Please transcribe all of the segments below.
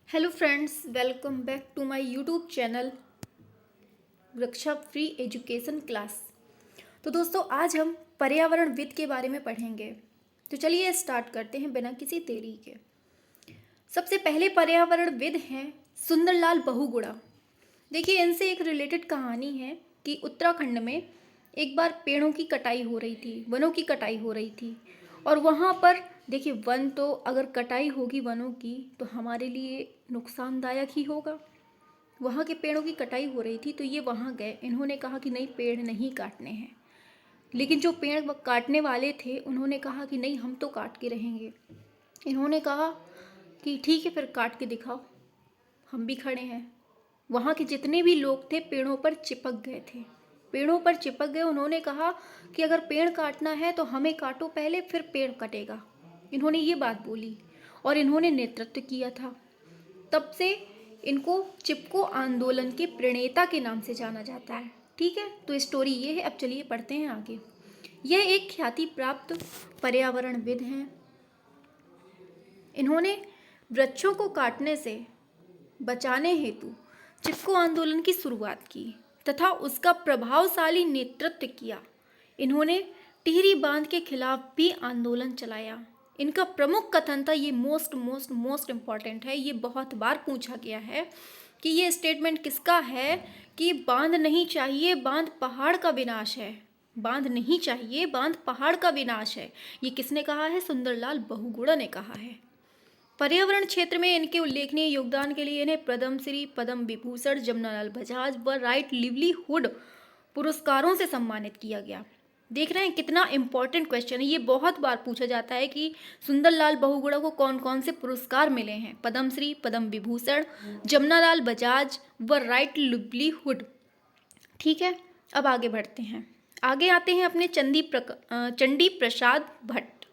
Hello friends, welcome back to my YouTube channel Raksha free education class. तो दोस्तों, आज हम पर्यावरण विद के बारे में पढ़ेंगे। तो चलिए स्टार्ट करते हैं बिना किसी देरी के। सबसे पहले पर्यावरण विद हैं सुंदरलाल बहुगुणा। देखिए, इनसे एक रिलेटेड कहानी है कि उत्तराखंड में एक बार पेड़ों की कटाई हो रही थी, वनों की कटाई हो रही थी। और वहाँ पर देखिए, वन तो अगर कटाई होगी वनों की तो हमारे लिए नुकसानदायक ही होगा। वहाँ के पेड़ों की कटाई हो रही थी तो ये वहाँ गए, इन्होंने कहा कि नहीं, पेड़ नहीं काटने हैं। लेकिन जो पेड़ काटने वाले थे उन्होंने कहा कि नहीं, हम तो काट के रहेंगे। इन्होंने कहा कि ठीक है, फिर काट के दिखाओ, हम भी खड़े हैं। वहाँ के जितने भी लोग थे पेड़ों पर चिपक गए थे, पेड़ों पर चिपक गए। उन्होंने कहा कि अगर पेड़ काटना है तो हमें काटो पहले, फिर पेड़ कटेगा। इन्होंने ये बात बोली और इन्होंने नेतृत्व किया था। तब से इनको चिपको आंदोलन के प्रणेता के नाम से जाना जाता है। ठीक है, तो स्टोरी ये है। अब चलिए पढ़ते हैं आगे। यह एक ख्याति प्राप्त पर्यावरणविद हैं। इन्होंने वृक्षों को काटने से बचाने हेतु चिपको आंदोलन की शुरुआत की तथा उसका प्रभावशाली नेतृत्व किया। इन्होंने टिहरी बांध के खिलाफ भी आंदोलन चलाया। इनका प्रमुख कथन था, ये मोस्ट मोस्ट मोस्ट इम्पॉर्टेंट है, ये बहुत बार पूछा गया है कि ये स्टेटमेंट किसका है कि बांध नहीं चाहिए, बांध पहाड़ का विनाश है। बांध नहीं चाहिए, बांध पहाड़ का विनाश है। ये किसने कहा है? सुंदरलाल बहुगुणा ने कहा है। पर्यावरण क्षेत्र में इनके उल्लेखनीय योगदान के लिए इन्हें पद्मश्री, पद्म विभूषण, जमनालाल बजाज व राइट लिवलीहुड पुरस्कारों से सम्मानित किया गया। देख रहे हैं कितना इंपॉर्टेंट क्वेश्चन है। ये बहुत बार पूछा जाता है कि सुंदरलाल बहुगुणा को कौन कौन से पुरस्कार मिले हैं। पद्मश्री, पद्म विभूषण, जमनालाल बजाज व राइट लिवलीहुड। ठीक है, अब आगे बढ़ते हैं। आगे आते हैं अपने चंडी प्रसाद भट्ट।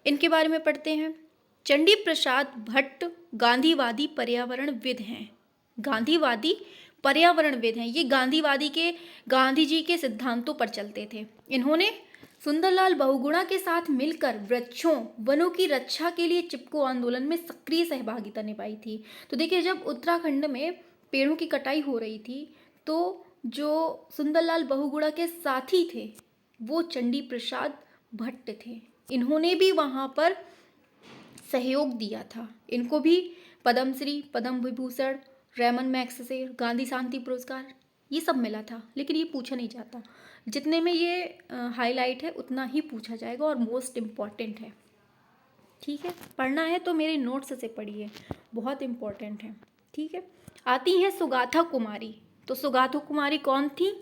इनके बारे में पढ़ते हैं। चंडी प्रसाद भट्ट गांधीवादी पर्यावरणविद हैं। गांधीवादी पर्यावरणविद हैं। ये गांधी जी के सिद्धांतों पर चलते थे। इन्होंने सुंदरलाल बहुगुणा के साथ मिलकर वनों की रक्षा के लिए चिपको आंदोलन में सक्रिय सहभागिता निभाई थी। तो देखिए, जब उत्तराखंड में पेड़ों की कटाई हो रही थी तो जो सुंदरलाल बहुगुणा के साथी थे वो चंडी प्रसाद भट्ट थे। इन्होंने भी वहाँ पर सहयोग दिया था। इनको भी पद्मश्री, पद्म विभूषण, रैमन मैग्सेसे, गांधी शांति पुरस्कार ये सब मिला था। लेकिन ये पूछा नहीं जाता। जितने में ये हाईलाइट है उतना ही पूछा जाएगा और मोस्ट इम्पॉर्टेंट है। ठीक है, पढ़ना है तो मेरे नोट्स से पढ़िए, बहुत इम्पॉर्टेंट है। ठीक है, आती हैं सुगाथा कुमारी। तो सुगाथा कुमारी कौन थी?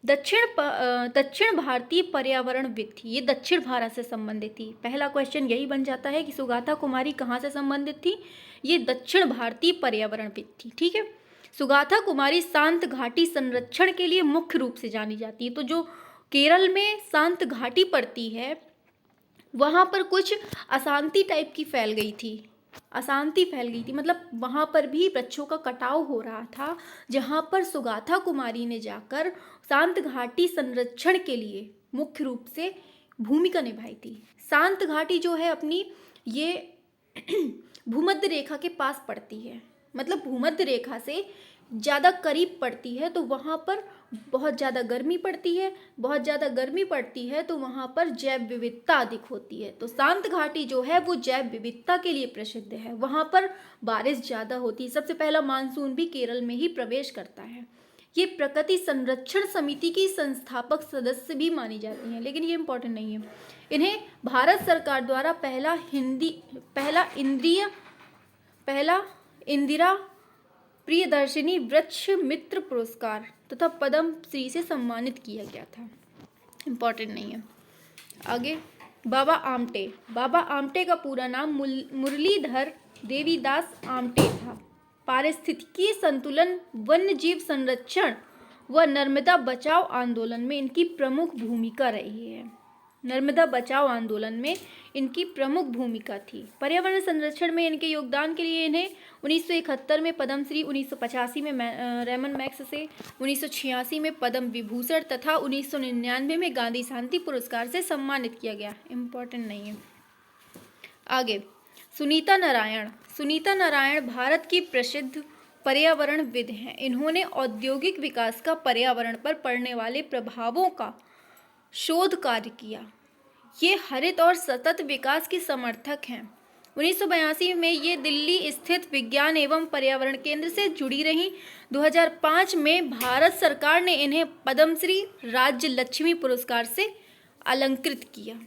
दक्षिण भारतीय पर्यावरणविद थी। ये दक्षिण भारत से संबंधित थी। पहला क्वेश्चन यही बन जाता है कि सुगाथा कुमारी कहाँ से संबंधित थी? ये दक्षिण भारतीय पर्यावरणविद थी। ठीक है, सुगाथा कुमारी शांत घाटी संरक्षण के लिए मुख्य रूप से जानी जाती है। तो जो केरल में शांत घाटी पड़ती है वहाँ पर कुछ अशांति टाइप की फैल गई थी। अशांति फैल गई थी मतलब वहाँ पर भी वृक्षों का कटाव हो रहा था, जहाँ पर सुगाथा कुमारी ने जाकर शांत घाटी संरक्षण के लिए मुख्य रूप से भूमिका निभाई थी। शांत घाटी जो है अपनी ये भूमध्य रेखा के पास पड़ती है, मतलब भूमध्य रेखा से ज़्यादा करीब पड़ती है। तो वहाँ पर बहुत ज़्यादा गर्मी पड़ती है, बहुत ज़्यादा गर्मी पड़ती है तो वहाँ पर जैव विविधता अधिक होती है। तो शांत घाटी जो है वो जैव विविधता के लिए प्रसिद्ध है। वहाँ पर बारिश ज़्यादा होती है। सबसे पहला मानसून भी केरल में ही प्रवेश करता है। ये प्रकृति संरक्षण समिति की संस्थापक सदस्य भी मानी जाती हैं, लेकिन ये इम्पोर्टेंट नहीं है। इन्हें भारत सरकार द्वारा पहला इंदिरा प्रियदर्शिनी वृक्ष मित्र पुरस्कार तथा पद्म श्री से सम्मानित किया गया था। इम्पॉर्टेंट नहीं है। आगे, बाबा आमटे का पूरा नाम मुरलीधर देवीदास आमटे था। पारिस्थितिकीय संतुलन, वन्य जीव संरक्षण व नर्मदा बचाओ आंदोलन में इनकी प्रमुख भूमिका रही है। नर्मदा बचाओ आंदोलन में इनकी प्रमुख भूमिका थी। पर्यावरण संरक्षण में इनके योगदान के लिए इन्हें 1971 में पद्मश्री, 1985 में रैमन मैग्सेसे, 1986 में पद्म विभूषण तथा 1999 में गांधी शांति पुरस्कार से सम्मानित किया गया। इम्पोर्टेंट नहीं है। आगे, सुनीता नारायण भारत की प्रसिद्ध पर्यावरणविद हैं। इन्होंने औद्योगिक विकास का पर्यावरण पर पड़ने वाले प्रभावों का शोध कार्य किया। ये हरित और सतत विकास की समर्थक हैं। 1982 में ये दिल्ली स्थित विज्ञान एवं पर्यावरण केंद्र से जुड़ी रहीं। 2005 में भारत सरकार ने इन्हें पद्मश्री राज्य लक्ष्मी पुरस्कार से अलंकृत किया।